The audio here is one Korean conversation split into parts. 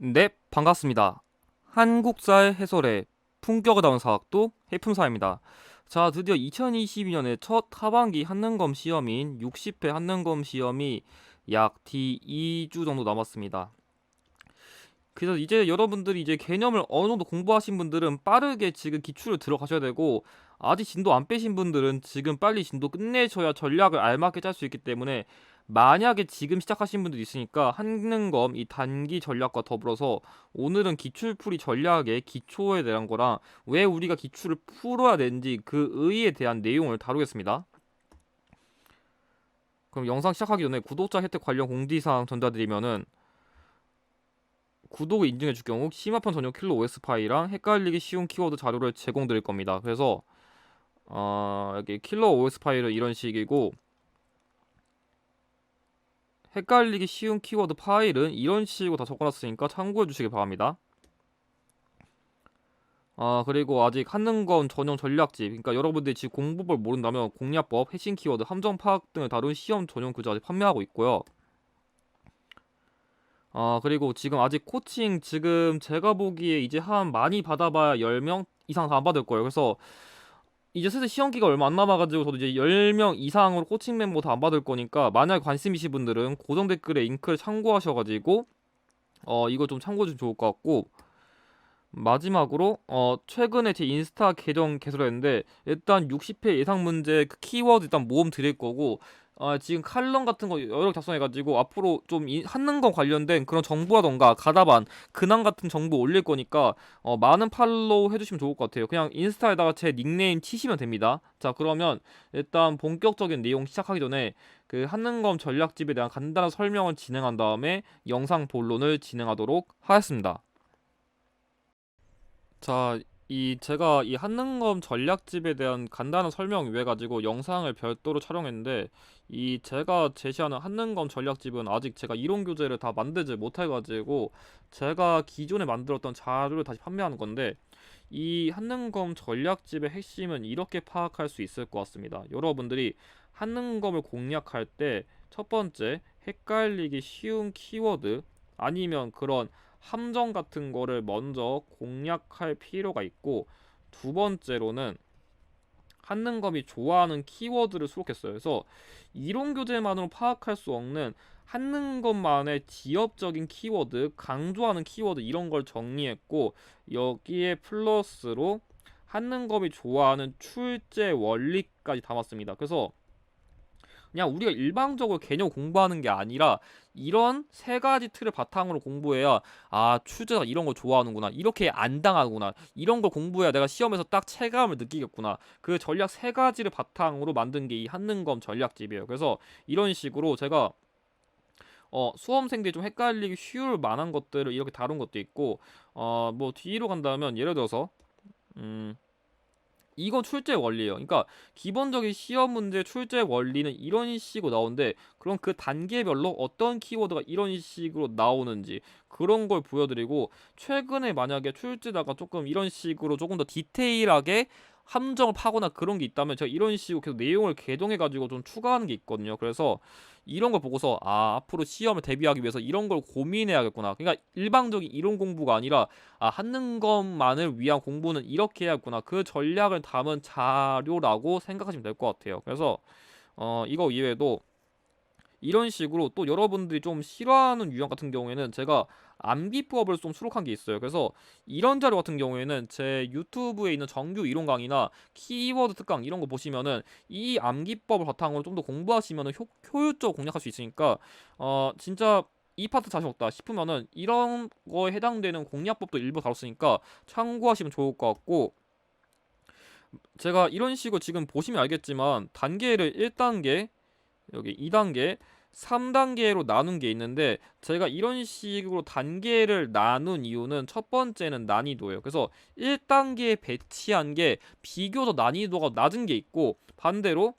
네, 반갑습니다. 한국사의 해설에 품격을 담은 사학도 해품사입니다. 자, 드디어 2022년의 첫 하반기 한능검 시험인 60회 한능검 시험이 약 뒤 2주 정도 남았습니다. 그래서 이제 여러분들이 이제 개념을 어느 정도 공부하신 분들은 빠르게 지금 기출을 들어가셔야 되고, 아직 진도 안 빼신 분들은 지금 빨리 진도 끝내셔야 전략을 알맞게 짤 수 있기 때문에, 만약에 지금 시작하신 분들이 있으니까 한능검 이 단기 전략과 더불어서 오늘은 기출풀이 전략의 기초에 대한 거랑 왜 우리가 기출을 풀어야 되는지 그 의의에 대한 내용을 다루겠습니다. 그럼 영상 시작하기 전에 구독자 혜택 관련 공지사항 전달드리면은, 구독을 인증해 줄 경우 심화편 전용 킬러 OS 파일이랑 헷갈리기 쉬운 키워드 자료를 제공드릴 겁니다. 그래서 여기 킬러 OS 파일은 이런 식이고, 헷갈리기 쉬운 키워드 파일은 이런 식으로 다 적어놨으니까 참고해 주시기 바랍니다. 그리고 아직 한능검 전용 전략집, 그러니까 여러분들이 지금 공부법을 모른다면 공략법, 핵심 키워드, 함정 파악 등을 다룬 시험 전용 교재 아직 판매하고 있고요. 그리고 지금 아직 코칭, 지금 제가 보기에 이제 한 많이 받아봐야 10명 이상 다 안 받을 거예요. 그래서 이제 슬슬 시험 기가 얼마 안 남아가지고 저도 이제 10명 이상으로 코칭 멤버 다 안 받을 거니까, 만약 관심이신 분들은 고정 댓글에 링크를 참고하셔가지고 이거 좀 참고해 주면 좋을 것 같고, 마지막으로 최근에 제 인스타 계정 개설했는데, 일단 60회 예상 문제 그 키워드 일단 모음 드릴 거고, 지금 칼럼 같은 거 여러 개 작성해가지고 앞으로 좀 한능검 관련된 그런 정보라던가 가다반 근황 같은 정보 올릴 거니까 많은 팔로우 해주시면 좋을 것 같아요. 그냥 인스타에다가 제 닉네임 치시면 됩니다. 자, 그러면 일단 본격적인 내용 시작하기 전에 그 한능검 전략집에 대한 간단한 설명을 진행한 다음에 영상 본론을 진행하도록 하겠습니다. 자, 제가 이 한능검 전략집에 대한 간단한 설명 위해 가지고 영상을 별도로 촬영했는데, 이 제가 제시하는 한능검 전략집은 아직 제가 이론 교재를 다 만들지 못해 가지고 제가 기존에 만들었던 자료를 다시 판매하는 건데, 이 한능검 전략집의 핵심은 이렇게 파악할 수 있을 것 같습니다. 여러분들이 한능검을 공략할 때 첫 번째, 헷갈리기 쉬운 키워드 아니면 그런 함정 같은 거를 먼저 공략할 필요가 있고, 두 번째로는 한능검이 좋아하는 키워드를 수록했어요. 그래서 이론 교재만으로 파악할 수 없는 한능검만의 지역적인 키워드, 강조하는 키워드 이런 걸 정리했고, 여기에 플러스로 한능검이 좋아하는 출제 원리까지 담았습니다. 그래서 그냥 우리가 일방적으로 개념 공부하는 게 아니라 이런 세 가지 틀을 바탕으로 공부해야, 출제가 이런 거 좋아하는구나, 이렇게 안 당하구나, 이런 걸 공부해야 내가 시험에서 딱 체감을 느끼겠구나, 그 전략 세 가지를 바탕으로 만든 게 이 한능검 전략집이에요. 그래서 이런 식으로 제가 수험생들이 좀 헷갈리기 쉬울 만한 것들을 이렇게 다룬 것도 있고, 뭐 뒤로 간다면 예를 들어서 이건 출제 원리예요. 그러니까 기본적인 시험 문제 출제 원리는 이런 식으로 나오는데, 그럼 그 단계별로 어떤 키워드가 이런 식으로 나오는지 그런 걸 보여드리고, 최근에 만약에 출제자가 조금 이런 식으로 조금 더 디테일하게 함정을 파거나 그런 게 있다면 제가 이런 식으로 계속 내용을 개정해가지고 좀 추가하는 게 있거든요. 그래서 이런 걸 보고서 앞으로 시험을 대비하기 위해서 이런 걸 고민해야겠구나. 그러니까 일방적인 이론 공부가 아니라, 하는 것만을 위한 공부는 이렇게 해야겠구나, 그 전략을 담은 자료라고 생각하시면 될 것 같아요. 그래서 이거 이외에도 이런 식으로 또 여러분들이 좀 싫어하는 유형 같은 경우에는 제가 암기법을 좀 수록한 게 있어요. 그래서 이런 자료 같은 경우에는 제 유튜브에 있는 정규 이론 강의나 키워드 특강 이런 거 보시면은 이 암기법을 바탕으로 좀 더 공부하시면은 효율적으로 공략할 수 있으니까, 진짜 이 파트 자신 없다 싶으면은 이런 거에 해당되는 공략법도 일부 다뤘으니까 참고하시면 좋을 것 같고, 제가 이런 식으로 지금 보시면 알겠지만 단계를 1단계, 여기 2단계, 3단계로 나눈 게 있는데, 제가 이런 식으로 단계를 나눈 이유는 첫 번째는 난이도예요. 그래서 1단계에 배치한 게 비교적 난이도가 낮은 게 있고, 반대로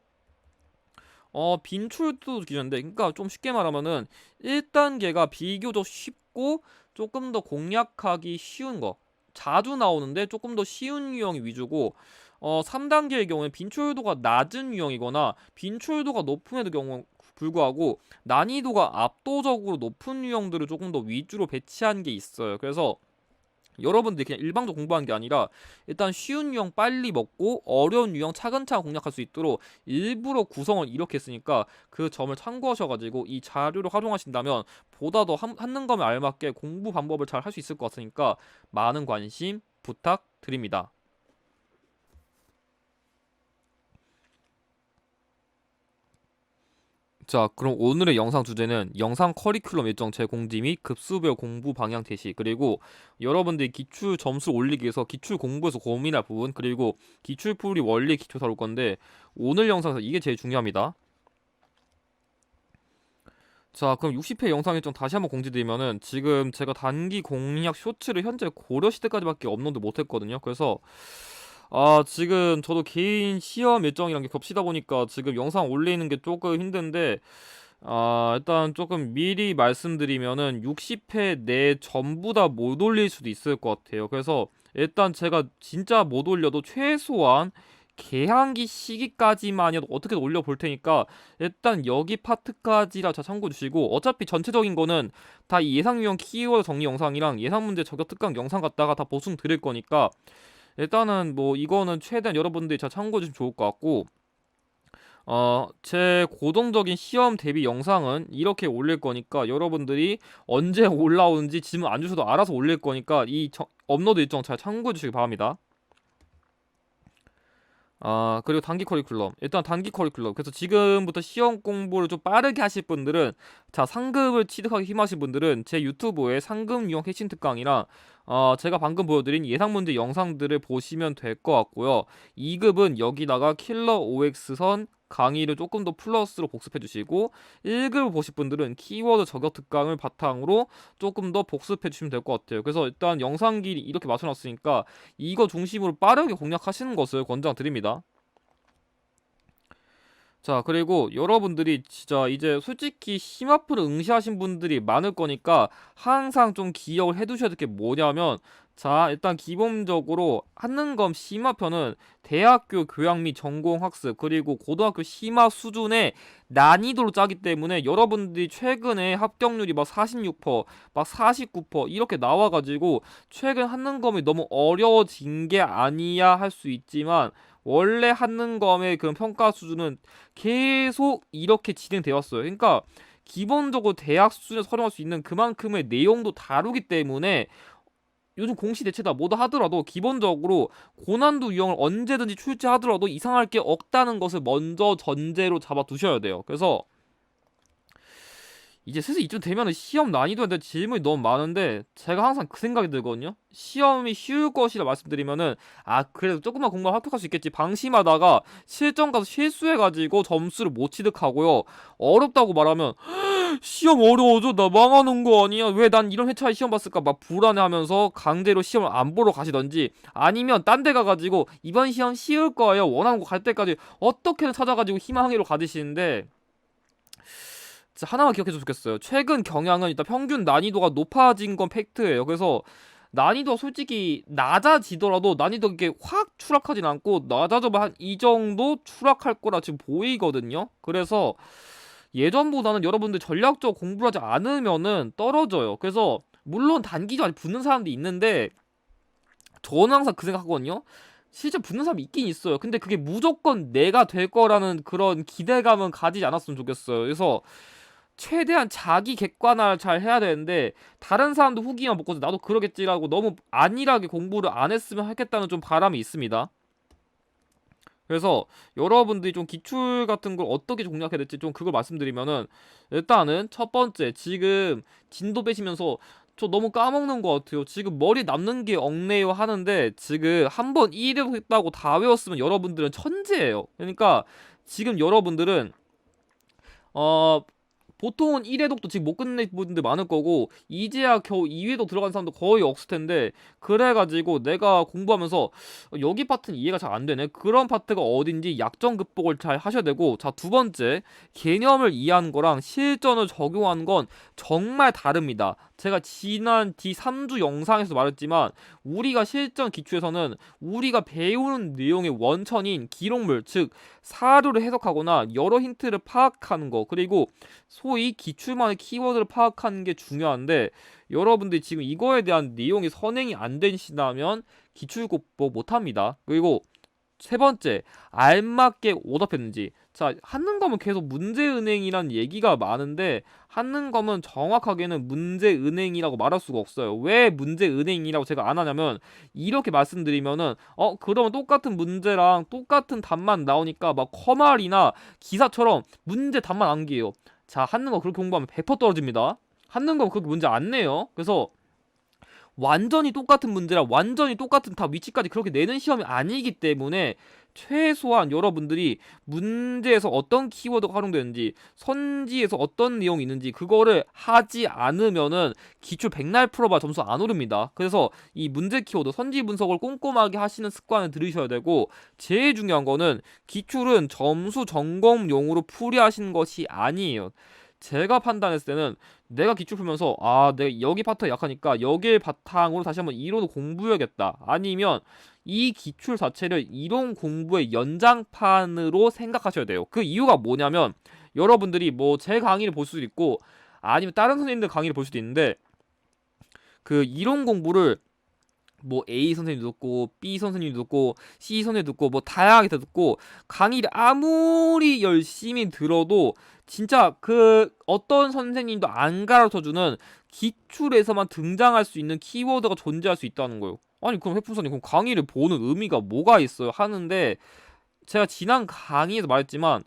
빈출도 기준인데, 그러니까 좀 쉽게 말하면은 1단계가 비교적 쉽고 조금 더 공략하기 쉬운 거, 자주 나오는데 조금 더 쉬운 유형 위주고, 3단계의 경우에 빈출도가 낮은 유형이거나 빈출도가 높은 경우 불구하고 난이도가 압도적으로 높은 유형들을 조금 더 위주로 배치한 게 있어요. 그래서 여러분들이 그냥 일방적으로 공부하는 게 아니라 일단 쉬운 유형 빨리 먹고 어려운 유형 차근차근 공략할 수 있도록 일부러 구성을 이렇게 했으니까 그 점을 참고하셔가지고 이 자료를 활용하신다면 보다 더 한는 검에 알맞게 공부 방법을 잘 할 수 있을 것 같으니까 많은 관심 부탁드립니다. 자, 그럼 오늘의 영상 주제는 영상 커리큘럼 일정 재공지 및 급수별 공부 방향 제시, 그리고 여러분들이 기출 점수 올리기 위해서 기출 공부에서 고민할 부분, 그리고 기출풀이 원리 기초 다룰 건데 오늘 영상에서 이게 제일 중요합니다. 자, 그럼 60회 영상 일정 다시 한번 공지드리면은 지금 제가 단기 공략 쇼츠를 현재 고려시대까지밖에 업로드 못했거든요. 그래서 지금 저도 개인 시험 일정이랑 게 겹치다 보니까 지금 영상 올리는 게 조금 힘든데, 일단 조금 미리 말씀드리면은 60회 내 전부 다 못 올릴 수도 있을 것 같아요. 그래서 일단 제가 진짜 못 올려도 최소한 개항기 시기까지만이라도 어떻게든 올려볼 테니까 일단 여기 파트까지라 잘 참고 주시고, 어차피 전체적인 거는 다 이 예상 유형 키워드 정리 영상이랑 예상 문제 저격 특강 영상 갖다가 다 보충 드릴 거니까 일단은 뭐 이거는 최대한 여러분들이 잘 참고해 주시면 좋을 것 같고, 제 고정적인 시험 대비 영상은 이렇게 올릴 거니까 여러분들이 언제 올라오는지 질문 안 주셔도 알아서 올릴 거니까 업로드 일정 잘 참고해 주시기 바랍니다. 그리고 단기 커리큘럼. 일단 단기 커리큘럼. 그래서 지금부터 시험 공부를 좀 빠르게 하실 분들은, 자, 상급을 취득하기 힘하신 분들은 제 유튜브에 상급 유형 핵심 특강이랑 제가 방금 보여드린 예상 문제 영상들을 보시면 될 것 같고요. 2급은 여기다가 킬러 OX선 강의를 조금 더 플러스로 복습해 주시고, 1급 보실 분들은 키워드 저격 특강을 바탕으로 조금 더 복습해 주시면 될 것 같아요. 그래서 일단 영상 길이 이렇게 맞춰놨으니까 이거 중심으로 빠르게 공략하시는 것을 권장드립니다. 자, 그리고 여러분들이 진짜 이제 솔직히 심화프를 응시하신 분들이 많을 거니까 항상 좀 기억을 해두셔야 될 게 뭐냐면, 자, 일단 기본적으로 한능검 심화편은 대학교 교양 및 전공 학습 그리고 고등학교 심화 수준의 난이도로 짜기 때문에 여러분들이 최근에 합격률이 막 46%, 막 49% 이렇게 나와가지고 최근 한능검이 너무 어려워진 게 아니야 할 수 있지만, 원래 한능검의 그런 평가 수준은 계속 이렇게 진행되어 왔어요. 그러니까 기본적으로 대학 수준에서 활용할 수 있는 그만큼의 내용도 다루기 때문에 요즘 공시 대체다 뭐다 하더라도 기본적으로 고난도 유형을 언제든지 출제하더라도 이상할 게 없다는 것을 먼저 전제로 잡아 두셔야 돼요. 그래서 이제 슬슬 이쯤 되면은 시험 난이도에 대한 질문이 너무 많은데 제가 항상 그 생각이 들거든요. 시험이 쉬울 것이라 말씀드리면은 그래도 조금만 공부하면 합격할 수 있겠지 방심하다가 실전 가서 실수해가지고 점수를 못 취득하고요. 어렵다고 말하면 시험 어려워져 나 망하는 거 아니야 왜 난 이런 회차에 시험 봤을까 막 불안해하면서 강제로 시험을 안 보러 가시던지, 아니면 딴 데 가가지고 이번 시험 쉬울 거예요 원하는 거 갈 때까지 어떻게든 찾아가지고 희망회로 가지시는데, 진짜 하나만 기억해줬으면 좋겠어요. 최근 경향은 일단 평균 난이도가 높아진 건 팩트예요. 그래서 난이도가 솔직히 낮아지더라도 난이도가 이렇게 확 추락하진 않고 낮아져봐 한 이 정도 추락할 거라 지금 보이거든요. 그래서 예전보다는 여러분들 전략적 공부를 하지 않으면은 떨어져요. 그래서 물론 단기도 아직 붙는 사람도 있는데 저는 항상 그 생각하거든요. 실제 붙는 사람이 있긴 있어요. 근데 그게 무조건 내가 될 거라는 그런 기대감은 가지지 않았으면 좋겠어요. 그래서 최대한 자기 객관화를 잘 해야 되는데, 다른 사람도 후기만 먹고서 나도 그러겠지라고 너무 안일하게 공부를 안 했으면 하겠다는 좀 바람이 있습니다. 그래서 여러분들이 좀 기출 같은 걸 어떻게 공략해야 될지 좀 그걸 말씀드리면은, 일단은 첫 번째, 지금 진도 빼시면서 저 너무 까먹는 것 같아요. 지금 머리 남는 게 없네요 하는데 지금 한번 1회 했다고 다 외웠으면 여러분들은 천재예요. 그러니까 지금 여러분들은 보통은 1회독도 지금 못 끝낸 분들 많을 거고 이제야 겨우 2회독 들어간 사람도 거의 없을 텐데, 그래가지고 내가 공부하면서 여기 파트는 이해가 잘 안 되네, 그런 파트가 어딘지 약점 극복을 잘 하셔야 되고, 자, 두 번째, 개념을 이해하는 거랑 실전을 적용하는 건 정말 다릅니다. 제가 지난 D3주 영상에서 말했지만 우리가 실전 기출에서는 우리가 배우는 내용의 원천인 기록물, 즉 사료를 해석하거나 여러 힌트를 파악하는 거, 그리고 소위 기출만의 키워드를 파악하는 게 중요한데, 여러분들이 지금 이거에 대한 내용이 선행이 안 되시다면 기출 공부 못합니다. 그리고 세 번째, 알맞게 오답했는지. 자, 한능검은 계속 문제은행이란 얘기가 많은데, 한능검은 정확하게는 문제은행이라고 말할 수가 없어요. 왜 문제은행이라고 제가 안 하냐면, 이렇게 말씀드리면은 그러면 똑같은 문제랑 똑같은 답만 나오니까 막 커말이나 기사처럼 문제 답만 암기해요. 자, 한능검 그렇게 공부하면 100% 떨어집니다. 한능검 그렇게 문제 안 내요. 그래서 완전히 똑같은 문제랑 완전히 똑같은 답 위치까지 그렇게 내는 시험이 아니기 때문에, 최소한 여러분들이 문제에서 어떤 키워드가 활용되는지, 선지에서 어떤 내용이 있는지 그거를 하지 않으면은 기출 백날 풀어봐 점수 안 오릅니다. 그래서 이 문제 키워드 선지 분석을 꼼꼼하게 하시는 습관을 들이셔야 되고, 제일 중요한 거는 기출은 점수 점검용으로 풀이하시는 것이 아니에요. 제가 판단했을 때는 내가 기출 풀면서 내가 여기 파트 약하니까 여기를 바탕으로 다시 한번 이론을 공부해야겠다, 아니면 이 기출 자체를 이론 공부의 연장판으로 생각하셔야 돼요. 그 이유가 뭐냐면, 여러분들이 뭐 제 강의를 볼 수도 있고 아니면 다른 선생님들 강의를 볼 수도 있는데, 그 이론 공부를 뭐 A 선생님도 듣고 B 선생님도 듣고 C 선생님도 듣고 뭐 다양하게 다 듣고, 강의를 아무리 열심히 들어도 진짜 그 어떤 선생님도 안 가르쳐주는 기출에서만 등장할 수 있는 키워드가 존재할 수 있다는 거예요. 아니 그럼 해풍선님, 그럼 강의를 보는 의미가 뭐가 있어요 하는데, 제가 지난 강의에서 말했지만,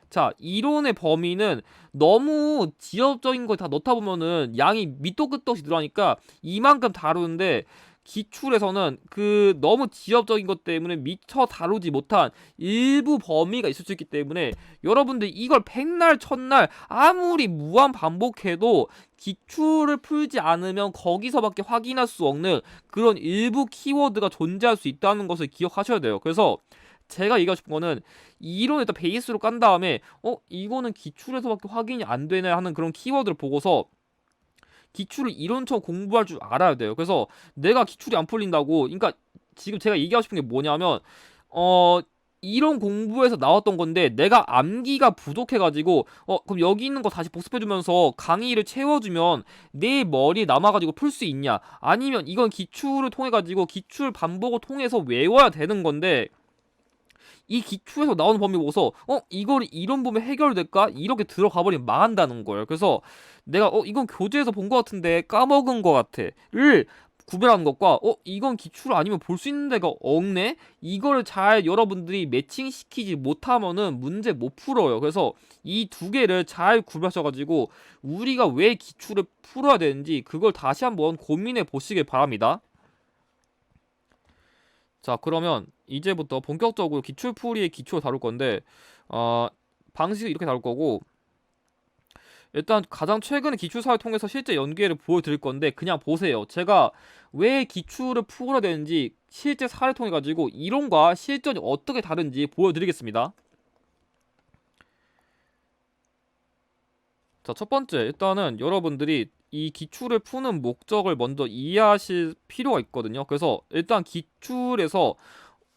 자, 이론의 범위는 너무 지엽적인 걸 다 넣다 보면은 양이 밑도 끝도 없이 늘어나니까 이만큼 다루는데, 기출에서는 그 너무 지엽적인 것 때문에 미처 다루지 못한 일부 범위가 있을 수 있기 때문에, 여러분들 이걸 백날 첫날 아무리 무한 반복해도 기출을 풀지 않으면 거기서밖에 확인할 수 없는 그런 일부 키워드가 존재할 수 있다는 것을 기억하셔야 돼요. 그래서 제가 얘기하고 싶은 거는, 이론을 일단 베이스로 깐 다음에 이거는 기출에서밖에 확인이 안 되네 하는 그런 키워드를 보고서 기출을 이론처럼 공부할 줄 알아야 돼요. 그래서 내가 기출이 안 풀린다고, 그러니까 지금 제가 얘기하고 싶은 게 뭐냐면, 이론 공부에서 나왔던 건데 내가 암기가 부족해가지고 그럼 여기 있는 거 다시 복습해주면서 강의를 채워주면 내 머리에 남아가지고 풀 수 있냐, 아니면 이건 기출을 통해가지고 기출 반복을 통해서 외워야 되는 건데, 이 기출에서 나오는 범위 보고서 이거를 이론 보면 해결될까? 이렇게 들어가 버리면 망한다는 거예요. 그래서 내가 이건 교재에서 본 것 같은데 까먹은 것 같아를 구별하는 것과 이건 기출 아니면 볼 수 있는 데가 없네? 이거를 잘 여러분들이 매칭시키지 못하면은 문제 못 풀어요. 그래서 이 두 개를 잘 구별하셔가지고 우리가 왜 기출을 풀어야 되는지 그걸 다시 한번 고민해 보시길 바랍니다. 자, 그러면 이제부터 본격적으로 기출풀이의 기초를 다룰 건데, 방식을 이렇게 다룰 거고, 일단 가장 최근의 기출사를 통해서 실제 연계를 보여드릴 건데 그냥 보세요. 제가 왜 기출을 풀어야 되는지 실제 사례를 통해 가지고 이론과 실전이 어떻게 다른지 보여드리겠습니다. 자, 첫 번째, 일단은 여러분들이 이 기출을 푸는 목적을 먼저 이해하실 필요가 있거든요. 그래서 일단 기출에서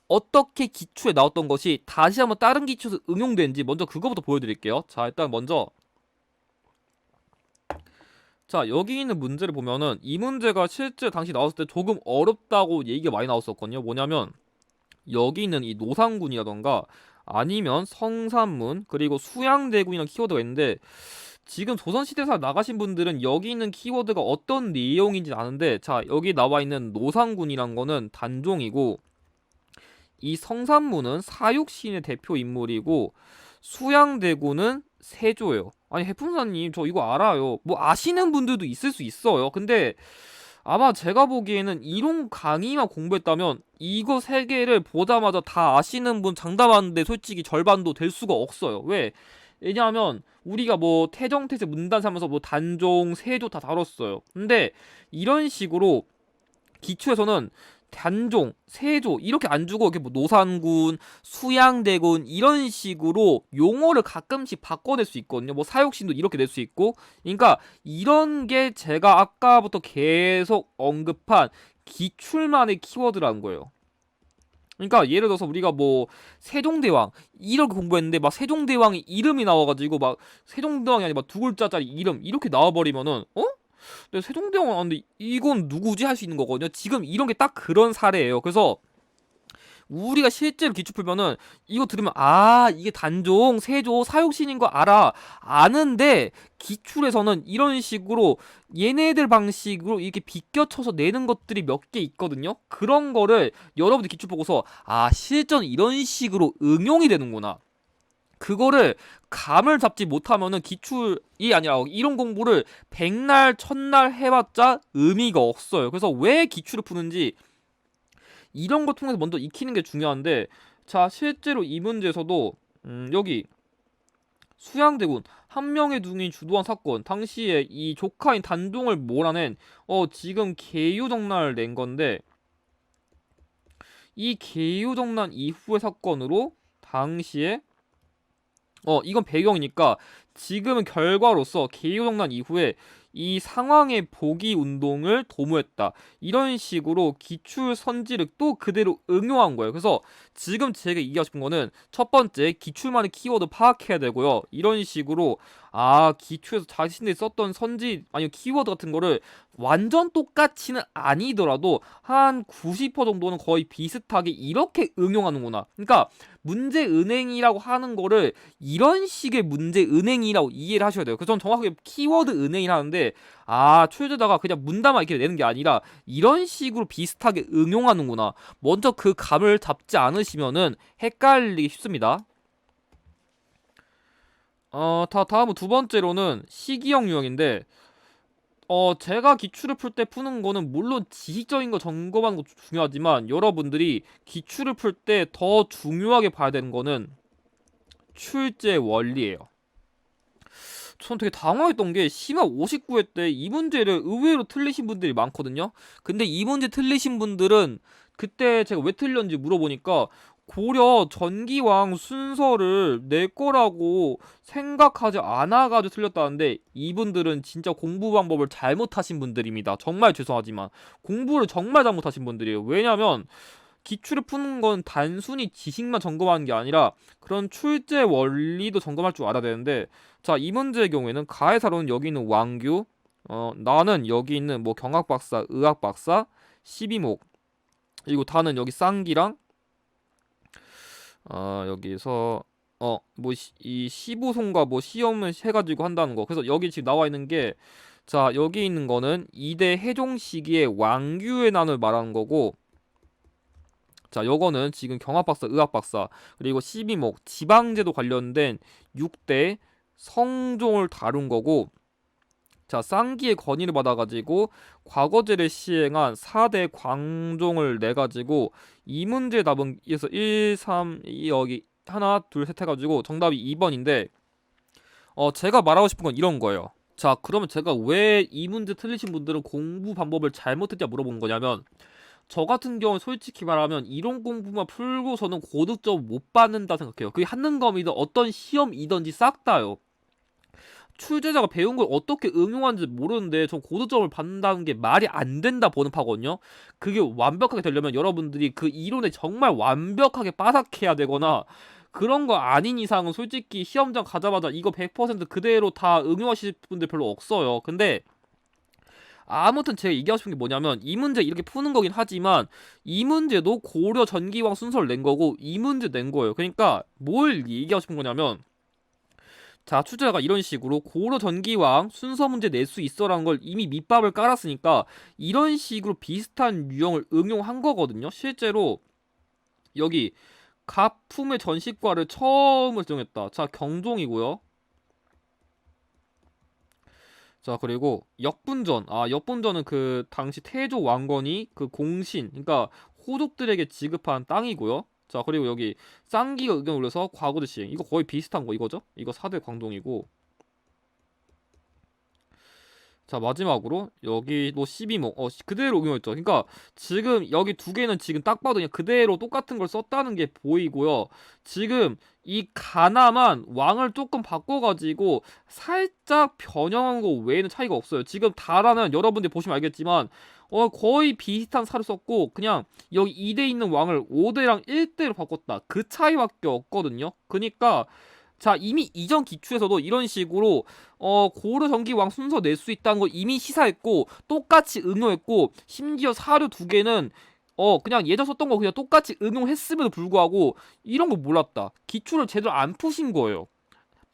어떻게 기출에 나왔던 것이 다시 한번 다른 기출에서 응용되는지 먼저 그거부터 보여드릴게요. 자, 일단 먼저, 자, 여기 있는 문제를 보면은 이 문제가 실제 당시 나왔을 때 조금 어렵다고 얘기가 많이 나왔었거든요. 뭐냐면 여기 있는 이 노상군이라던가 아니면 성산문, 그리고 수양대군이라는 키워드가 있는데, 지금 조선시대사 나가신 분들은 여기 있는 키워드가 어떤 내용인지 아는데, 자, 여기 나와 있는 노상군이란 거는 단종이고, 이 성산문은 사육신의 대표 인물이고, 수양대군은 세조예요. 아니 해풍사님, 저 이거 알아요. 뭐 아시는 분들도 있을 수 있어요. 근데 아마 제가 보기에는 이론 강의만 공부했다면 이거 세 개를 보자마자 다 아시는 분 장담하는데 솔직히 절반도 될 수가 없어요. 왜? 왜냐하면 우리가 뭐 태정태세 문단사면서 뭐 단종 세조 다 다뤘어요. 근데 이런 식으로 기초에서는 단종, 세조 이렇게 안 주고 이렇게 뭐 노산군, 수양대군 이런 식으로 용어를 가끔씩 바꿔낼 수 있거든요. 뭐 사육신도 이렇게 낼 수 있고. 그러니까 이런 게 제가 아까부터 계속 언급한 기출만의 키워드라는 거예요. 그러니까 예를 들어서 우리가 뭐 세종대왕 이렇게 공부했는데 막 세종대왕의 이름이 나와가지고 막 세종대왕이 아니라 막 두 글자짜리 이름 이렇게 나와버리면은 근데 세종대왕은 아는데 이건 누구지 할 수 있는 거거든요. 지금 이런 게 딱 그런 사례예요. 그래서 우리가 실제로 기출 풀면은 이거 들으면 이게 단종, 세조, 사육신인 거 아는데 기출에서는 이런 식으로 얘네들 방식으로 이렇게 비껴쳐서 내는 것들이 몇 개 있거든요. 그런 거를 여러분들 기출 보고서 실전 이런 식으로 응용이 되는구나. 그거를 감을 잡지 못하면은 기출이 아니라 이론 공부를 백날 천날 해봤자 의미가 없어요. 그래서 왜 기출을 푸는지 이런 걸 통해서 먼저 익히는 게 중요한데, 자 실제로 이 문제에서도 여기 수양대군 한 명의 둥이 주도한 사건, 당시에 이 조카인 단종을 몰아낸 지금 계유정난을 낸 건데, 이 계유정난 이후의 사건으로 당시에 이건 배경이니까 지금은 결과로서 계유정난 이후에 이 상황의 보기 운동을 도모했다. 이런 식으로 기출 선지를 또 그대로 응용한 거예요. 그래서 지금 제가 얘기하고 싶은 거는 첫 번째 기출만의 키워드 파악해야 되고요. 이런 식으로 기출에서 자신들이 썼던 선지 아니면 키워드 같은 거를 완전 똑같이는 아니더라도 한 90% 정도는 거의 비슷하게 이렇게 응용하는구나. 그러니까 문제 은행이라고 하는 거를 이런 식의 문제 은행이라고 이해를 하셔야 돼요. 그래서 저는 정확하게 키워드 은행이라는데 출제자가 그냥 문답만 이렇게 내는 게 아니라 이런 식으로 비슷하게 응용하는구나. 먼저 그 감을 잡지 않으시면은 헷갈리기 쉽습니다. 다음은 두 번째로는 시기형 유형인데, 제가 기출을 풀 때 푸는 거는 물론 지식적인 거 점검하는 것도 중요하지만 여러분들이 기출을 풀 때 더 중요하게 봐야 되는 거는 출제 원리예요. 전 되게 당황했던 게 심화 59회 때 이 문제를 의외로 틀리신 분들이 많거든요. 근데 이 문제 틀리신 분들은 그때 제가 왜 틀렸는지 물어보니까 고려 전기왕 순서를 내 거라고 생각하지 않아가지고 틀렸다는데, 이분들은 진짜 공부 방법을 잘못하신 분들입니다. 정말 죄송하지만 공부를 정말 잘못하신 분들이에요. 왜냐면 기출을 푸는 건 단순히 지식만 점검하는 게 아니라 그런 출제 원리도 점검할 줄 알아야 되는데, 자, 이 문제의 경우에는 가해사로는 여기 있는 왕규, 나는 여기 있는 뭐 경학박사, 의학박사, 12목, 그리고 다는 여기 쌍기랑 여기서 뭐 이 시부송과 뭐 시험을 해가지고 한다는 거. 그래서 여기 지금 나와 있는 게, 자 여기 있는 거는 이대 해종 시기의 왕규의 난을 말하는 거고, 자 요거는 지금 경학박사, 의학박사, 그리고 12목 지방제도 관련된 6대 성종을 다룬 거고, 자 쌍기의 건의를 받아가지고 과거제를 시행한 4대 광종을 내가지고 이 문제 답은 그래서 1, 3, 여기 하나 둘 셋 해가지고 정답이 2번인데, 제가 말하고 싶은 건 이런 거예요. 자 그러면 제가 왜 이 문제 틀리신 분들은 공부 방법을 잘못했냐 물어본 거냐면, 저 같은 경우는 솔직히 말하면 이론 공부만 풀고서는 고득점 못 받는다 생각해요. 그게 한능검이든 어떤 시험이든지 싹 다요. 출제자가 배운 걸 어떻게 응용하는지 모르는데 전 고득점을 받는다는 게 말이 안 된다 보는 파거든요. 그게 완벽하게 되려면 여러분들이 그 이론에 정말 완벽하게 빠삭해야 되거나 그런 거 아닌 이상은 솔직히 시험장 가자마자 이거 100% 그대로 다 응용하실 분들 별로 없어요. 근데 아무튼 제가 얘기하고 싶은 게 뭐냐면, 이 문제 이렇게 푸는 거긴 하지만 이 문제도 고려 전기왕 순서를 낸 거고 이 문제 낸 거예요. 그러니까 뭘 얘기하고 싶은 거냐면, 자 출제자가 이런 식으로 고려 전기왕 순서 문제 낼 수 있어라는 걸 이미 밑밥을 깔았으니까 이런 식으로 비슷한 유형을 응용한 거거든요. 실제로 여기 가품의 전시과를 처음으로 정했다. 자 경종이고요. 자 그리고 역분전, 역분전은 그 당시 태조 왕건이 그 공신, 그러니까 호족들에게 지급한 땅이고요. 자 그리고 여기 쌍기가 의견을 올려서 과거제 시행, 이거 거의 비슷한 거 이거죠. 이거 4대 광동이고, 자, 마지막으로 여기도 12목 그대로 응용했죠. 그러니까 지금 여기 두 개는 지금 딱 봐도 그냥 그대로 똑같은 걸 썼다는 게 보이고요. 지금 이 가나만 왕을 조금 바꿔가지고 살짝 변형한 거 외에는 차이가 없어요. 지금 다라는 여러분들 보시면 알겠지만 거의 비슷한 사를 썼고 그냥 여기 2대 있는 왕을 5대랑 1대로 바꿨다. 그 차이밖에 없거든요. 그니까 자, 이미 이전 기출에서도 이런 식으로 고르 전기왕 순서 낼 수 있다는 걸 이미 시사했고 똑같이 응용했고 심지어 사료 두 개는 그냥 예전 썼던 거 그냥 똑같이 응용했음에도 불구하고 이런 거 몰랐다. 기출을 제대로 안 푸신 거예요.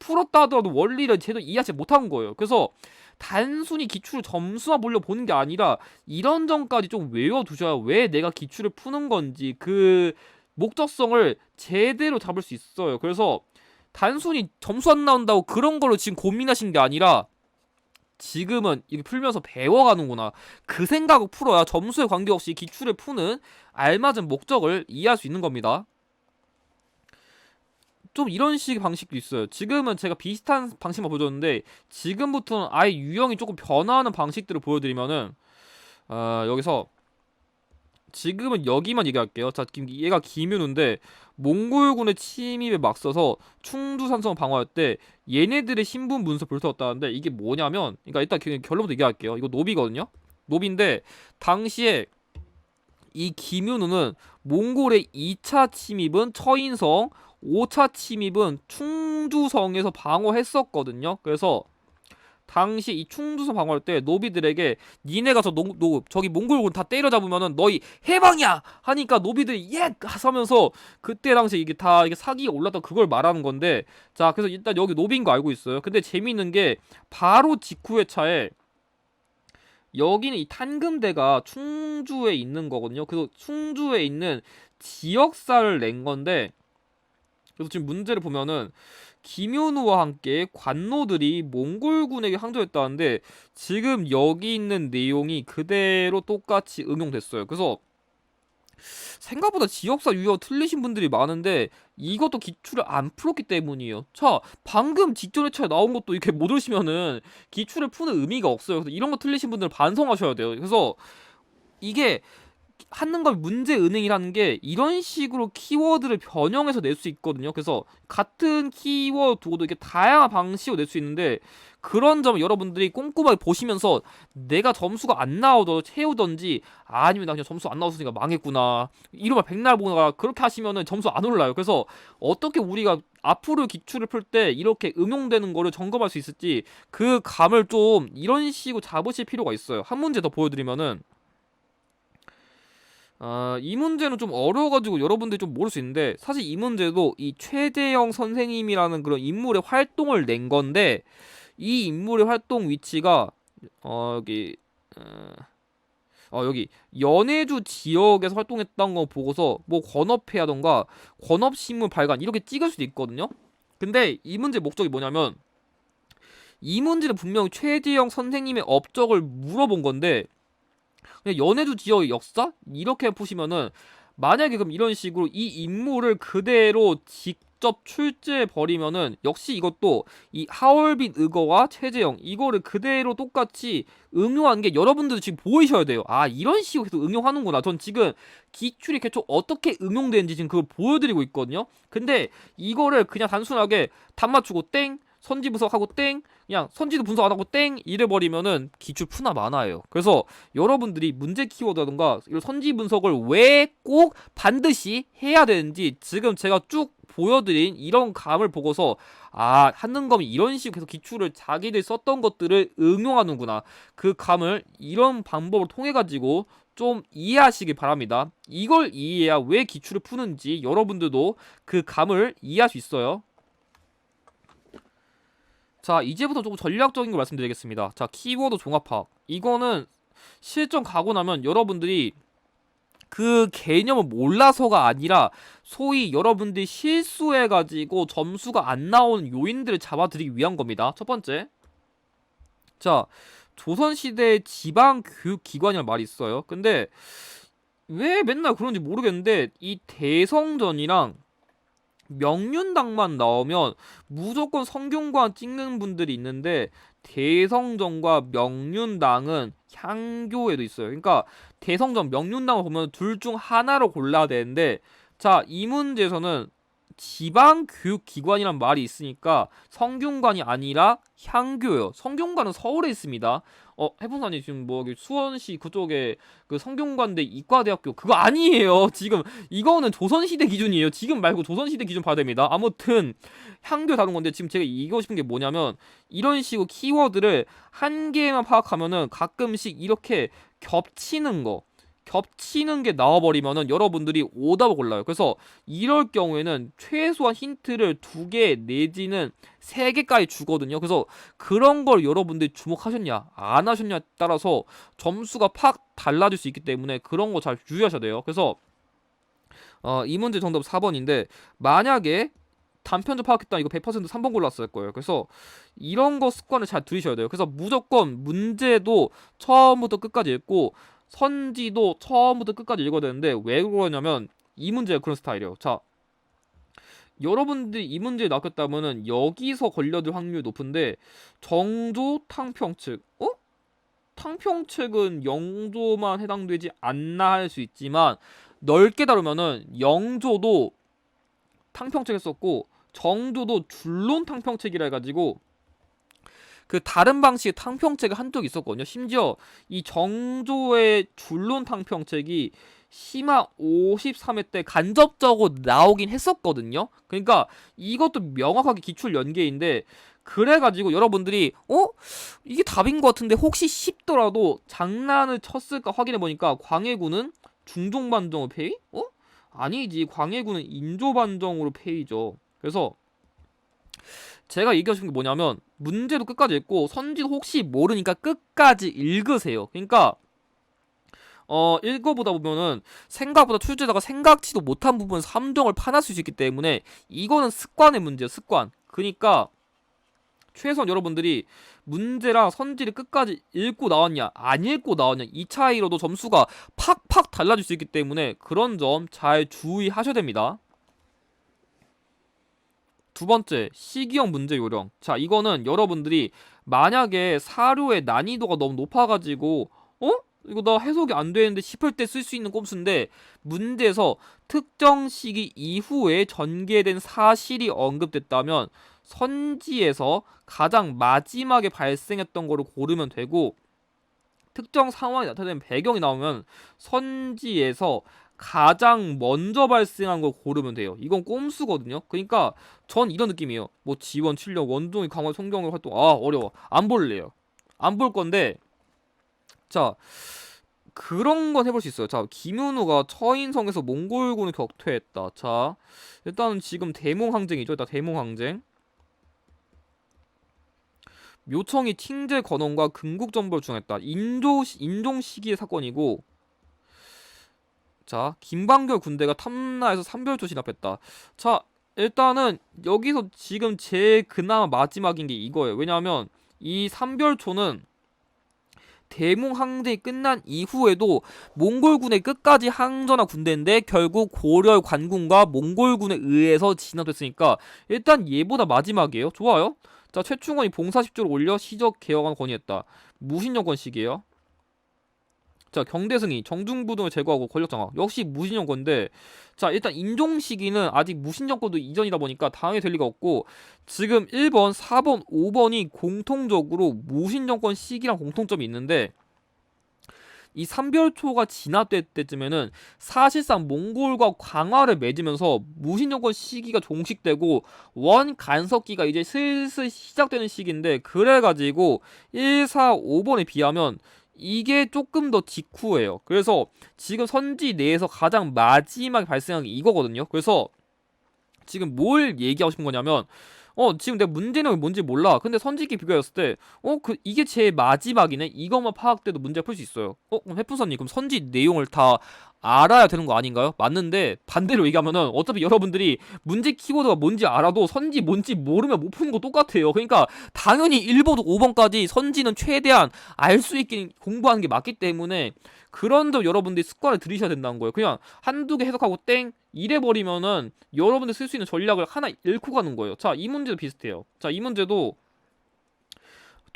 풀었다 하더라도 원리를 제대로 이해하지 못한 거예요. 그래서 단순히 기출 점수만 보려 보는 게 아니라 이런 점까지 좀 외워두셔야 왜 내가 기출을 푸는 건지 그 목적성을 제대로 잡을 수 있어요. 그래서 단순히 점수 안 나온다고 그런 걸로 지금 고민하신 게 아니라 지금은 이게 풀면서 배워가는구나. 그 생각을 풀어야 점수에 관계없이 기출을 푸는 알맞은 목적을 이해할 수 있는 겁니다. 좀 이런 식의 방식도 있어요. 지금은 제가 비슷한 방식만 보여줬는데 지금부터는 아예 유형이 조금 변화하는 방식들을 보여드리면은 여기서 지금은 여기만 얘기할게요. 자, 얘가 김윤우인데 몽골군의 침입에 맞서서 충주산성 방어할 때 얘네들의 신분 문서 불태웠다는데 이게 뭐냐면, 그러니까 일단 결론부터 얘기할게요. 이거 노비거든요. 노비인데 당시에 이 김윤우는 몽골의 2차 침입은 처인성, 5차 침입은 충주성에서 방어했었거든요. 그래서 당시 이 충주성 방어할 때 노비들에게 니네가 저기 몽골군 다 때려잡으면은 너희 해방이야 하니까 노비들이 예 하면서 그때 당시 이게 다 이게 사기가 올랐던 그걸 말하는 건데, 자 그래서 일단 여기 노비인 거 알고 있어요. 근데 재미있는 게 바로 직후의 차에 여기는 이 탄금대가 충주에 있는 거거든요. 그래서 충주에 있는 지역사를 낸 건데, 그래서 지금 문제를 보면은 김윤우와 함께 관노들이 몽골군에게 항저했다는데 지금 여기 있는 내용이 그대로 똑같이 응용됐어요. 그래서 생각보다 지역사 유형 틀리신 분들이 많은데 이것도 기출을 안 풀었기 때문이에요. 자, 방금 직전에 차에 나온 것도 이렇게 못 오시면은 기출을 푸는 의미가 없어요. 그래서 이런 거 틀리신 분들은 반성하셔야 돼요. 그래서 이게 한능검 문제 은행이라는 게 이런 식으로 키워드를 변형해서 낼 수 있거든요. 그래서 같은 키워드 두고도 이게 다양한 방식으로 낼 수 있는데 그런 점을 여러분들이 꼼꼼하게 보시면서 내가 점수가 안 나오더 채우던지 아니면 나 그냥 점수 안 나왔으니까 망했구나 이러면 백날 보거나 그렇게 하시면은 점수 안 올라요. 그래서 어떻게 우리가 앞으로 기출을 풀 때 이렇게 응용되는 거를 점검할 수 있을지 그 감을 좀 이런 식으로 잡으실 필요가 있어요. 한 문제 더 보여드리면은 이 문제는 좀 어려워가지고 여러분들이 좀 모를 수 있는데 사실 이 문제도 이 최재형 선생님이라는 그런 인물의 활동을 낸 건데 이 인물의 활동 위치가 여기 여기 연해주 지역에서 활동했던 거 보고서 뭐 권업회하던가 권업신문 발간 이렇게 찍을 수도 있거든요. 근데 이 문제 목적이 뭐냐면 이 문제는 분명 최재형 선생님의 업적을 물어본 건데 그냥 연해주 지역의 역사? 이렇게 보시면은 만약에 그럼 이런 식으로 이 인물을 그대로 직접 출제해 버리면은 역시 이것도 이 하얼빈 의거와 최재형 이거를 그대로 똑같이 응용한 게 여러분들도 지금 보이셔야 돼요. 아 이런 식으로 계속 응용하는구나. 전 지금 기출이 개초 어떻게 응용되는지 지금 그걸 보여드리고 있거든요. 근데 이거를 그냥 단순하게 답 맞추고 땡 선지 분석하고 땡 그냥 선지도 분석 안 하고 땡 이래버리면은 기출 푸나 많아요. 그래서 여러분들이 문제 키워드라던가 이런 선지 분석을 왜 꼭 반드시 해야 되는지 지금 제가 쭉 보여드린 이런 감을 보고서 아 한능검이 이런 식으로 계속 기출을 자기들 썼던 것들을 응용하는구나 그 감을 이런 방법을 통해 가지고 좀 이해하시길 바랍니다. 이걸 이해해야 왜 기출을 푸는지 여러분들도 그 감을 이해할 수 있어요. 자 이제부터 조금 전략적인 걸 말씀드리겠습니다. 자 키워드 종합학 이거는 실전 가고 나면 여러분들이 그 개념을 몰라서가 아니라 소위 여러분들이 실수해가지고 점수가 안 나오는 요인들을 잡아드리기 위한 겁니다. 첫 번째 자 조선시대의 지방교육기관이라는 말이 있어요. 근데 왜 맨날 그런지 모르겠는데 이 대성전이랑 명륜당만 나오면 무조건 성균관 찍는 분들이 있는데 대성정과 명륜당은 향교에도 있어요. 그러니까 대성정, 명륜당을 보면 둘 중 하나로 골라야 되는데, 자, 이 문제에서는 지방교육기관이란 말이 있으니까 성균관이 아니라 향교예요. 성균관은 서울에 있습니다. 해풍사님 지금 뭐 수원시 그쪽에 그 성균관대 이과대학교 그거 아니에요. 지금 이거는 조선시대 기준이에요. 지금 말고 조선시대 기준 봐야 됩니다. 아무튼 향교 다른 건데, 지금 제가 얘기하고 싶은 게 뭐냐면, 이런 식으로 키워드를 한 개만 파악하면은 가끔씩 이렇게 겹치는 게 나와버리면은 여러분들이 오답을 골라요. 그래서 이럴 경우에는 최소한 힌트를 2개 내지는 3개까지 주거든요. 그래서 그런 걸 여러분들이 주목하셨냐 안 하셨냐에 따라서 점수가 팍 달라질 수 있기 때문에 그런 거 잘 유의하셔야 돼요. 그래서 이 문제 정답 4번인데, 만약에 단편적 파악했다 이거 100% 3번 골랐을 거예요. 그래서 이런 거 습관을 잘 들이셔야 돼요. 그래서 무조건 문제도 처음부터 끝까지 읽고 선지도 처음부터 끝까지 읽어야 되는데, 왜 그러냐면 이 문제가 그런 스타일이에요. 자, 여러분들이 이 문제에 낚였다면은 여기서 걸려들 확률이 높은데, 정조 탕평책, 탕평책은 영조만 해당되지 않나 할 수 있지만, 넓게 다루면은 영조도 탕평책 했었고 정조도 줄론 탕평책이라 해가지고 그 다른 방식의 탕평책을 한 적이 있었거든요. 심지어 이 정조의 줄론 탕평책이 심화 53회 때 간접적으로 나오긴 했었거든요. 그러니까 이것도 명확하게 기출 연계인데, 그래가지고 여러분들이 이게 답인 것 같은데 혹시 싶더라도 장난을 쳤을까 확인해보니까 광해군은 중종반정으로 페이? 아니지, 광해군은 인조반정으로 페이죠. 그래서 제가 얘기하고 싶은 게 뭐냐면, 문제도 끝까지 읽고 선지도 혹시 모르니까 끝까지 읽으세요. 그러니까 읽어보다 보면은 생각보다 출제자가 생각지도 못한 부분 3점을 파낼 수 있기 때문에 이거는 습관의 문제예요. 습관. 그러니까 최소한 여러분들이 문제랑 선지를 끝까지 읽고 나왔냐 안 읽고 나왔냐 이 차이로도 점수가 팍팍 달라질 수 있기 때문에 그런 점 잘 주의하셔야 됩니다. 두 번째, 시기형 문제 요령. 자, 이거는 여러분들이 만약에 사료의 난이도가 너무 높아가지고 이거 나 해석이 안 되는데 싶을 때 쓸 수 있는 꼼수인데, 문제에서 특정 시기 이후에 전개된 사실이 언급됐다면 선지에서 가장 마지막에 발생했던 거를 고르면 되고, 특정 상황이 나타낸 배경이 나오면 선지에서 가장 먼저 발생한 걸 고르면 돼요. 이건 꼼수거든요. 그러니까 전 이런 느낌이에요. 뭐 지원, 출력, 원종이 강화, 성경을 활동, 어려워. 안 볼래요. 안 볼 건데, 자, 그런 건 해볼 수 있어요. 자, 김윤우가 처인성에서 몽골군을 격퇴했다. 자, 일단은 지금 대몽항쟁이죠. 일단 대몽항쟁. 묘청이 팅제 건원과 금국전벌 중했다. 인종 시기의 사건이고, 자, 김방결 군대가 탐라에서 삼별초 진압했다. 자, 일단은 여기서 지금 제 그나마 마지막인 게 이거예요. 왜냐하면 이 삼별초는 대몽항쟁이 끝난 이후에도 몽골군의 끝까지 항전한 군대인데 결국 고려 관군과 몽골군에 의해서 진압됐으니까 일단 얘보다 마지막이에요. 좋아요. 자, 최충원이 봉사 10조를 올려 시적 개혁안 건의했다. 무신정권 시기예요. 자, 경대승이 정중부동을 제거하고 권력장악. 역시 무신정권인데, 자, 일단 인종 시기는 아직 무신정권도 이전이다 보니까 당연히 될 리가 없고, 지금 1번, 4번, 5번이 공통적으로 무신정권 시기랑 공통점이 있는데, 이 삼별초가 진압될 때쯤에는 사실상 몽골과 강화를 맺으면서 무신정권 시기가 종식되고 원 간섭기가 이제 슬슬 시작되는 시기인데, 그래가지고 1, 4, 5번에 비하면 이게 조금 더 직후예요. 그래서 지금 선지 내에서 가장 마지막에 발생한 게 이거거든요. 그래서 지금 뭘 얘기하고 싶은 거냐면, 지금 내가 문제 내용이 뭔지 몰라. 근데 선지기 비교했을 때, 이게 제일 마지막이네. 이것만 파악돼도 문제 풀 수 있어요. 그럼 해풍선님, 그럼 선지 내용을 다 알아야 되는 거 아닌가요? 맞는데, 반대로 얘기하면은, 어차피 여러분들이 문제 키워드가 뭔지 알아도 선지 뭔지 모르면 못 푸는 거 똑같아요. 그러니까, 당연히 1번부터 5번까지 선지는 최대한 알 수 있게 공부하는 게 맞기 때문에, 그런 점 여러분들이 습관을 들이셔야 된다는 거예요. 그냥 한두 개 해석하고 땡 이래버리면은 여러분들 쓸 수 있는 전략을 하나 잃고 가는 거예요. 자, 이 문제도 비슷해요. 자, 이 문제도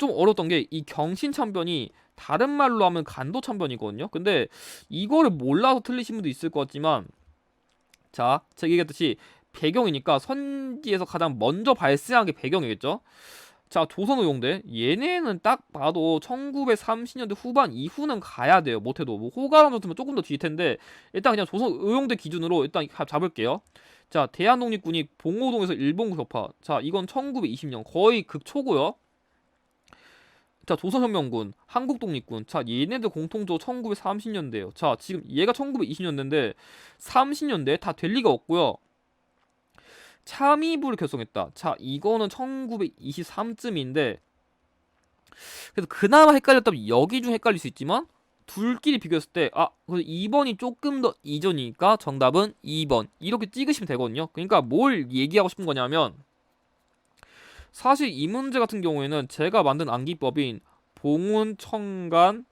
좀 어려웠던 게 이 경신참변이 다른 말로 하면 간도참변이거든요. 근데 이거를 몰라서 틀리신 분도 있을 것 같지만, 자, 제가 얘기했듯이 배경이니까 선지에서 가장 먼저 발생한 게 배경이겠죠. 자, 조선의용대 얘네는 딱 봐도 1930년대 후반 이후는 가야 돼요. 못해도 뭐 호가람 정도면 조금 더 뒤일 텐데, 일단 그냥 조선의용대 기준으로 일단 잡을게요. 자, 대한독립군이 봉오동에서 일본군 격파. 자, 이건 1920년 거의 극초고요. 자, 조선혁명군, 한국독립군. 자, 얘네들 공통적으로 1930년대예요. 자, 지금 얘가 1920년대인데 30년대 다 될 리가 없고요. 참의부를 결성했다. 자, 이거는 1923쯤인데, 그래서 그나마 헷갈렸다면 여기 중 헷갈릴 수 있지만 둘끼리 비교했을 때, 아, 2번이 조금 더 이전이니까 정답은 2번 이렇게 찍으시면 되거든요. 그러니까 뭘 얘기하고 싶은 거냐면, 사실 이 문제 같은 경우에는 제가 만든 암기법인 봉운, 청간,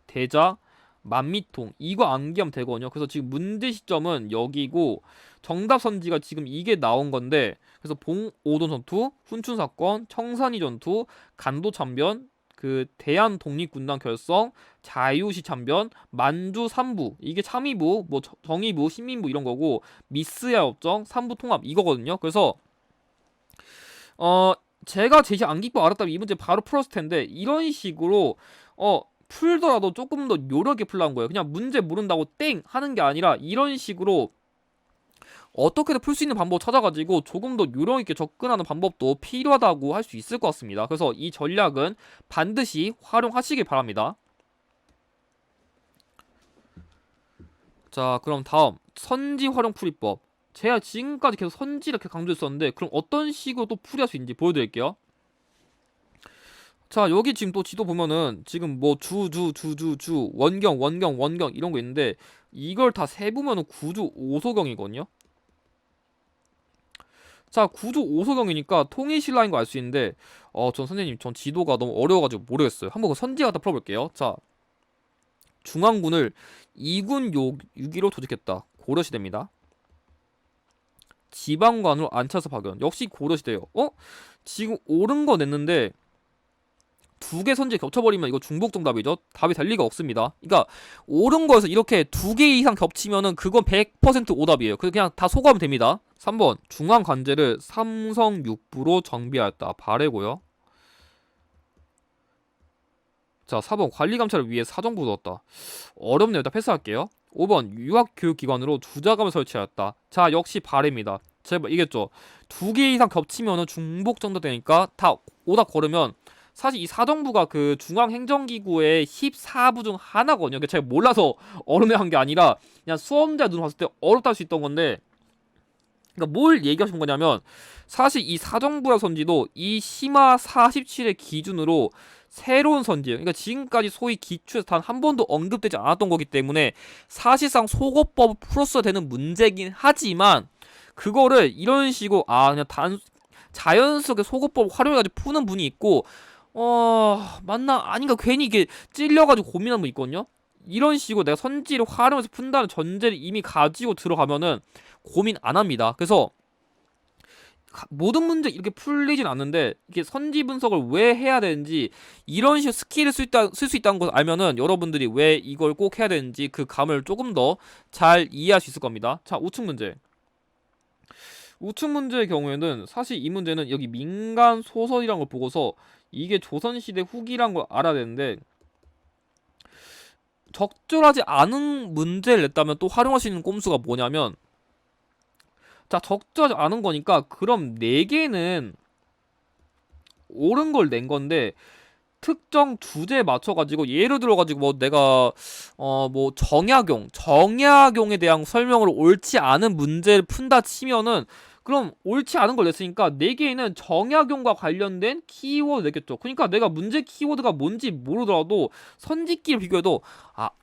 대자, 만미통 이거 암기하면 되거든요. 그래서 지금 문제 시점은 여기고 정답 선지가 지금 이게 나온 건데, 그래서 봉오동 전투, 훈춘 사건, 청산리 전투, 간도 참변, 그 대한 독립군단 결성, 자유시 참변, 만주 3부 이게 참의부, 뭐 정의부, 신민부 이런 거고, 미스야 협정, 3부 통합 이거거든요. 그래서 제가 제시 암기법 알았다면 이 문제 바로 풀었을 텐데, 이런 식으로 풀더라도 조금 더 요령있게 풀라는 거예요. 그냥 문제 모른다고 땡 하는 게 아니라 이런 식으로 어떻게든 풀 수 있는 방법 찾아가지고 조금 더 요령있게 접근하는 방법도 필요하다고 할 수 있을 것 같습니다. 그래서 이 전략은 반드시 활용하시길 바랍니다. 자, 그럼 다음 선지 활용 풀이법. 제가 지금까지 계속 선지를 이렇게 강조했었는데, 그럼 어떤 식으로 또 풀이할 수 있는지 보여드릴게요. 자, 여기 지금 또 지도 보면은 지금 뭐 원경 이런 거 있는데, 이걸 다 세보면은 구주 오소경이거든요. 자, 구주 오소경이니까 통일신라인 거 알 수 있는데, 전 선생님, 전 지도가 너무 어려워가지고 모르겠어요. 한번 그 선지 갖다 풀어볼게요. 자, 중앙군을 2군 6위로 조직했다. 고려시대입니다. 지방관으로 안차서 파견. 역시 고려시대요. 지금 옳은 거 냈는데 두 개 선지 겹쳐버리면 이거 중복 정답이죠. 답이 될 리가 없습니다. 그러니까 옳은 거에서 이렇게 두 개 이상 겹치면은 그건 100% 오답이에요. 그래서 그냥 다 소거하면 됩니다. 3번 중앙 관제를 삼성 6부로 정비하였다. 바래고요. 자, 4번 관리 감찰을 위해 사정부 넣었다. 어렵네요. 일단 패스할게요. 5번 유학교육기관으로 주자감을 설치하였다. 자, 역시 바래입니다. 제가 이겼죠. 두 개 이상 겹치면은 중복 정답 되니까 다 오답 걸으면, 사실 이 사정부가 그 중앙행정기구의 14부 중 하나거든요. 그러니까 제가 몰라서 어렵네한 게 아니라 그냥 수험자 눈으로 봤을 때 어렵다 할 수 있던 건데, 그러니까 뭘 얘기하신 거냐면, 사실 이 사정부야 선지도 이 심화 47의 기준으로 새로운 선지예요. 그러니까 지금까지 소위 기출에서 단 한 번도 언급되지 않았던 거기 때문에 사실상 소거법을 풀었어야 되는 문제긴 하지만, 그거를 이런 식으로 그냥 자연스럽게 소거법을 활용해가지고 푸는 분이 있고, 맞나 아닌가 괜히 이게 찔려가지고 고민하는 분 있거든요. 이런 식으로 내가 선지를 활용해서 푼다는 전제를 이미 가지고 들어가면은 고민 안 합니다. 그래서 모든 문제 이렇게 풀리진 않는데, 이게 선지 분석을 왜 해야 되는지, 이런 식으로 스킬을 쓸 수 있다는 걸 알면은 여러분들이 왜 이걸 꼭 해야 되는지 그 감을 조금 더 잘 이해할 수 있을 겁니다. 자, 우측 문제. 우측 문제의 경우에는 사실 이 문제는 여기 민간 소설이란 걸 보고서 이게 조선시대 후기란 걸 알아야 되는데, 적절하지 않은 문제를 냈다면 또 활용할 수 있는 꼼수가 뭐냐면, 자, 적절하지 않은 거니까 그럼 4개는 옳은 걸 낸 건데, 특정 주제에 맞춰가지고 예를 들어가지고 뭐 내가 뭐 정약용에 대한 설명을 옳지 않은 문제를 푼다 치면은, 그럼 옳지 않은 걸 냈으니까 4개에는 정약용과 관련된 키워드 냈겠죠. 그러니까 내가 문제 키워드가 뭔지 모르더라도 선짓기를 비교해도,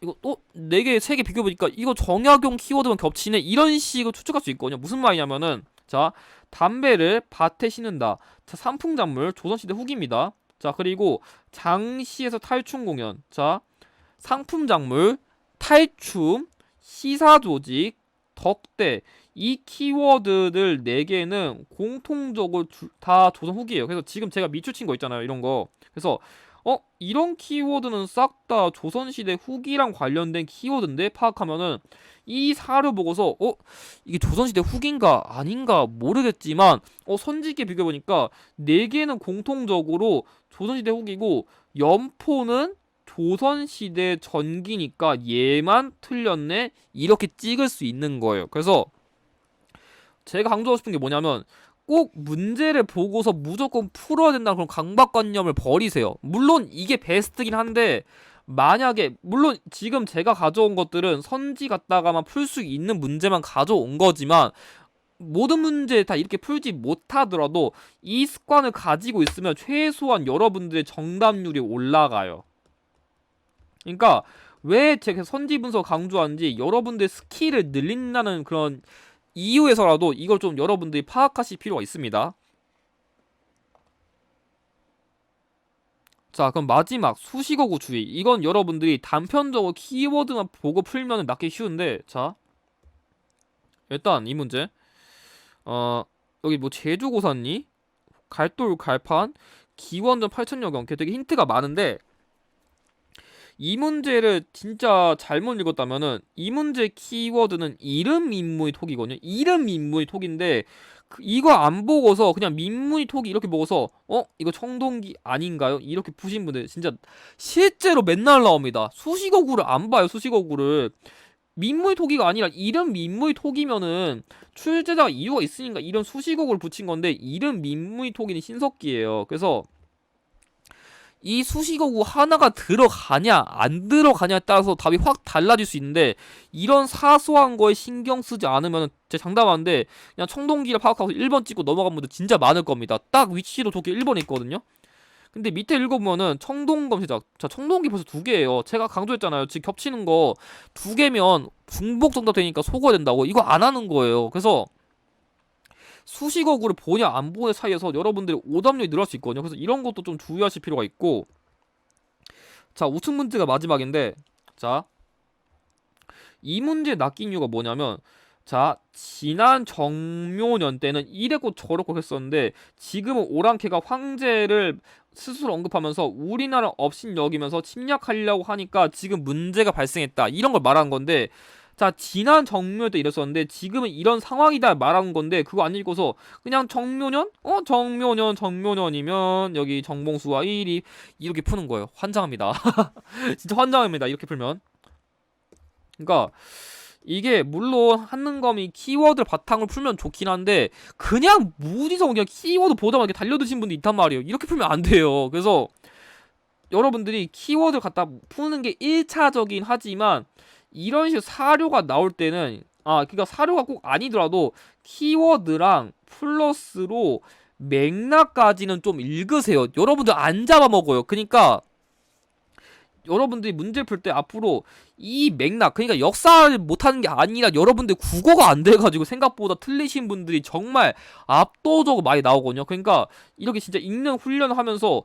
이거 또 4개 3개 비교해보니까 이거 정약용 키워드만 겹치네, 이런 식으로 추측할 수 있거든요. 무슨 말이냐면은, 자, 담배를 밭에 심는다. 자, 산풍작물 조선시대 후기입니다. 자, 그리고 장시에서 탈춤 공연. 자, 상품작물, 탈춤, 시사조직, 덕대 이 키워드들 4개는 공통적으로 다 조선 후기예요. 그래서 지금 제가 밑줄 친 거 있잖아요. 이런 거. 그래서 이런 키워드는 싹 다 조선시대 후기랑 관련된 키워드인데 파악하면은 이 사료 보고서 이게 조선시대 후기인가 아닌가 모르겠지만 선지께 비교해보니까 4개는 공통적으로 조선시대 후기고 연포는 조선시대 전기니까 얘만 틀렸네 이렇게 찍을 수 있는 거예요. 그래서 제가 강조하고 싶은 게 뭐냐면 꼭 문제를 보고서 무조건 풀어야 된다는 그런 강박관념을 버리세요. 물론 이게 베스트긴 한데 만약에 물론 지금 제가 가져온 것들은 선지 갖다가만 풀 수 있는 문제만 가져온 거지만 모든 문제 다 이렇게 풀지 못하더라도 이 습관을 가지고 있으면 최소한 여러분들의 정답률이 올라가요. 그러니까 왜 제가 선지 분석 강조하는지 여러분들의 스킬을 늘린다는 그런 이유에서라도 이걸 좀 여러분들이 파악하실 필요가 있습니다. 자, 그럼 마지막 수식어구 주의. 이건 여러분들이 단편적으로 키워드만 보고 풀면 맞기 쉬운데, 자, 일단 이 문제 여기 뭐 제주고사니? 갈돌 갈판? 기원전 8천여경 되게 힌트가 많은데 이 문제를 진짜 잘못 읽었다면은 이 문제 키워드는 이름 민무이 톡이거든요. 이름 민무이 톡인데 이거 안 보고서 그냥 민무이 톡이 이렇게 보고서 이거 청동기 아닌가요? 이렇게 푸신 분들 진짜 실제로 맨날 나옵니다. 수식어구를 안 봐요. 수식어구를 민무이 톡이가 아니라 이름 민무이 톡이면은 출제자가 이유가 있으니까 이런 수식어구를 붙인 건데 이름 민무이 톡이는 신석기예요. 그래서 이 수식어구 하나가 들어가냐 안 들어가냐에 따라서 답이 확 달라질 수 있는데 이런 사소한 거에 신경 쓰지 않으면 제 장담하는데 그냥 청동기를 파악하고 1번 찍고 넘어간 분들 진짜 많을 겁니다. 딱 위치도 좋게 1번에 있거든요. 근데 밑에 읽어보면은 청동검시작. 자, 청동기 벌써 2개예요. 제가 강조했잖아요. 지금 겹치는 거 2개면 중복 정답 되니까 속어야 된다고. 이거 안 하는 거예요. 그래서 수식어구를 보냐 안 보냐 사이에서 여러분들의 오답률이 늘어날 수 있거든요. 그래서 이런 것도 좀 주의하실 필요가 있고, 자, 우측 문제가 마지막인데, 자, 이 문제 낚인 이유가 뭐냐면, 자, 지난 정묘년 때는 이랬고 저랬고 했었는데 지금은 오랑캐가 황제를 스스로 언급하면서 우리나라 업신 여기면서 침략하려고 하니까 지금 문제가 발생했다 이런 걸 말하는 건데, 자, 지난 정묘년 때 이랬었는데 지금은 이런 상황이다 말하는 건데 그거 안 읽고서 그냥 정묘년? 정묘년이면 여기 정봉수와 일이 이렇게 푸는 거예요. 환장합니다. 진짜 환장합니다. 이렇게 풀면. 그러니까 이게 물론 한능검이 키워드 바탕을 풀면 좋긴 한데 그냥 무지성 그냥 키워드 보다가 이렇게 달려드신 분도 있단 말이에요. 이렇게 풀면 안 돼요. 그래서 여러분들이 키워드 갖다 푸는 게 1차적인 하지만 이런 식으로 사료가 나올 때는 그러니까 사료가 꼭 아니더라도 키워드랑 플러스로 맥락까지는 좀 읽으세요. 여러분들 안 잡아먹어요. 그러니까 여러분들이 문제 풀 때 앞으로 이 맥락, 그러니까 역사를 못하는 게 아니라 여러분들 국어가 안 돼가지고 생각보다 틀리신 분들이 정말 압도적으로 많이 나오거든요. 그러니까 이렇게 진짜 읽는 훈련을 하면서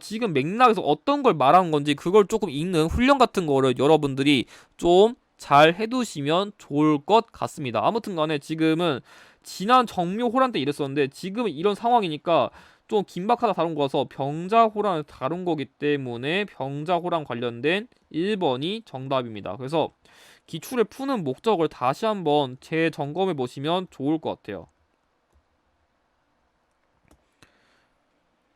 지금 맥락에서 어떤 걸 말하는 건지 그걸 조금 읽는 훈련 같은 거를 여러분들이 좀 잘 해두시면 좋을 것 같습니다. 아무튼 간에 지금은 지난 정묘호란 때 이랬었는데 지금은 이런 상황이니까 좀 긴박하다 다룬 거라서 병자호란을 다룬 거기 때문에 병자호란 관련된 1번이 정답입니다. 그래서 기출을 푸는 목적을 다시 한번 재점검해 보시면 좋을 것 같아요.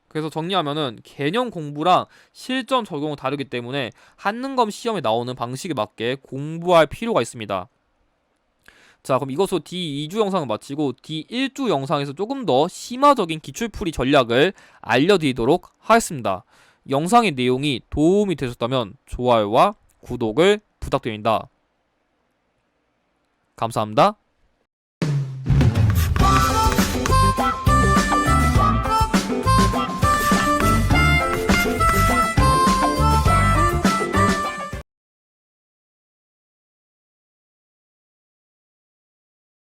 그래서 정리하면은 개념 공부랑 실전 적용은 다르기 때문에 한능검 시험에 나오는 방식에 맞게 공부할 필요가 있습니다. 자, 그럼 이것으로 D2주 영상을 마치고 D1주 영상에서 조금 더 심화적인 기출풀이 전략을 알려드리도록 하겠습니다. 영상의 내용이 도움이 되셨다면 좋아요와 구독을 부탁드립니다. 감사합니다.